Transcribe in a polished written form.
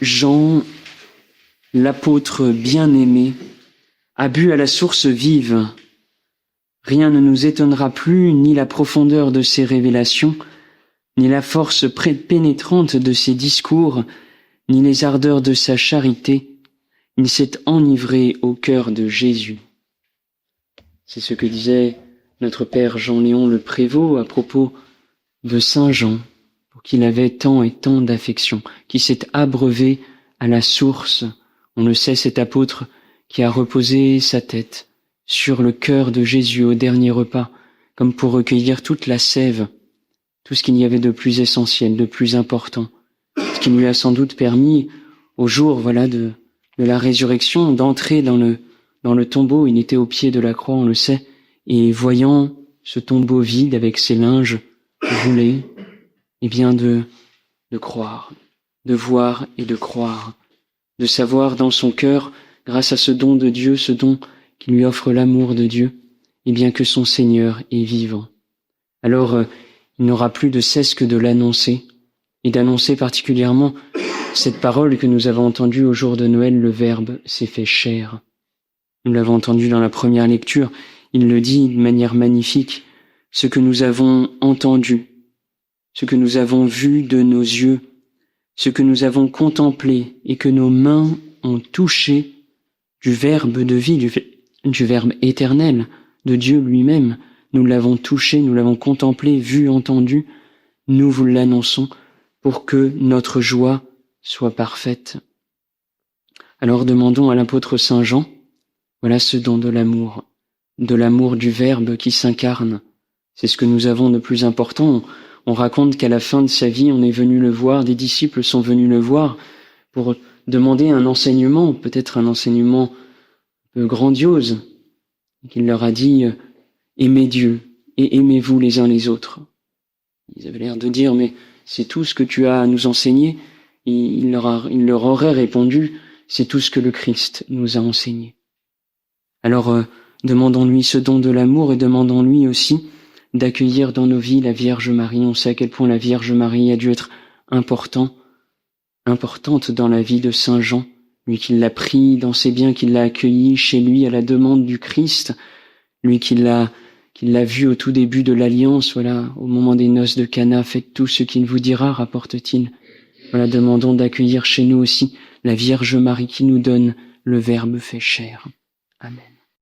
Jean, l'apôtre bien-aimé, a bu à la source vive. Rien ne nous étonnera plus, ni la profondeur de ses révélations, ni la force pénétrante de ses discours, ni les ardeurs de sa charité. Il s'est enivré au cœur de Jésus. C'est ce que disait notre père Jean-Léon le Prévost à propos de Saint Jean, pour qui il avait tant et tant d'affection, qui s'est abreuvé à la source. On le sait, cet apôtre qui a reposé sa tête sur le cœur de Jésus au dernier repas, comme pour recueillir toute la sève, tout ce qu'il y avait de plus essentiel, de plus important, ce qui lui a sans doute permis, au jour de la résurrection, d'entrer dans le tombeau. Il était au pied de la croix, on le sait, et voyant ce tombeau vide avec ses linges roulés, eh bien de croire, de voir et de croire, de savoir dans son cœur, grâce à ce don de Dieu, ce don qui lui offre l'amour de Dieu, eh bien que son Seigneur est vivant. Alors, il n'aura plus de cesse que de l'annoncer, et d'annoncer particulièrement cette parole que nous avons entendue au jour de Noël, le Verbe s'est fait chair. Nous l'avons entendu dans la première lecture, il le dit de manière magnifique, ce que nous avons entendu, ce que nous avons vu de nos yeux, ce que nous avons contemplé et que nos mains ont touché du Verbe de vie, du Verbe éternel, de Dieu lui-même. Nous l'avons touché, nous l'avons contemplé, vu, entendu. Nous vous l'annonçons pour que notre joie soit parfaite. Alors demandons à l'apôtre Saint Jean, voilà ce don de l'amour du Verbe qui s'incarne. C'est ce que nous avons de plus important. On raconte qu'à la fin de sa vie, on est venu le voir, des disciples sont venus le voir pour demander un enseignement, peut-être un enseignement un peu grandiose, qu'il leur a dit « Aimez Dieu et aimez-vous les uns les autres ». Ils avaient l'air de dire « Mais c'est tout ce que tu as à nous enseigner ». Il leur aurait répondu « C'est tout ce que le Christ nous a enseigné ». Alors demandons-lui ce don de l'amour et demandons-lui aussi d'accueillir dans nos vies la Vierge Marie. On sait à quel point la Vierge Marie a dû être importante dans la vie de Saint Jean, lui qui l'a pris dans ses biens, qui l'a accueilli chez lui à la demande du Christ, lui qui l'a vu au tout début de l'Alliance, au moment des noces de Cana, faites tout ce qu'il vous dira, rapporte-t-il. Demandons d'accueillir chez nous aussi la Vierge Marie qui nous donne le Verbe fait chair. Amen.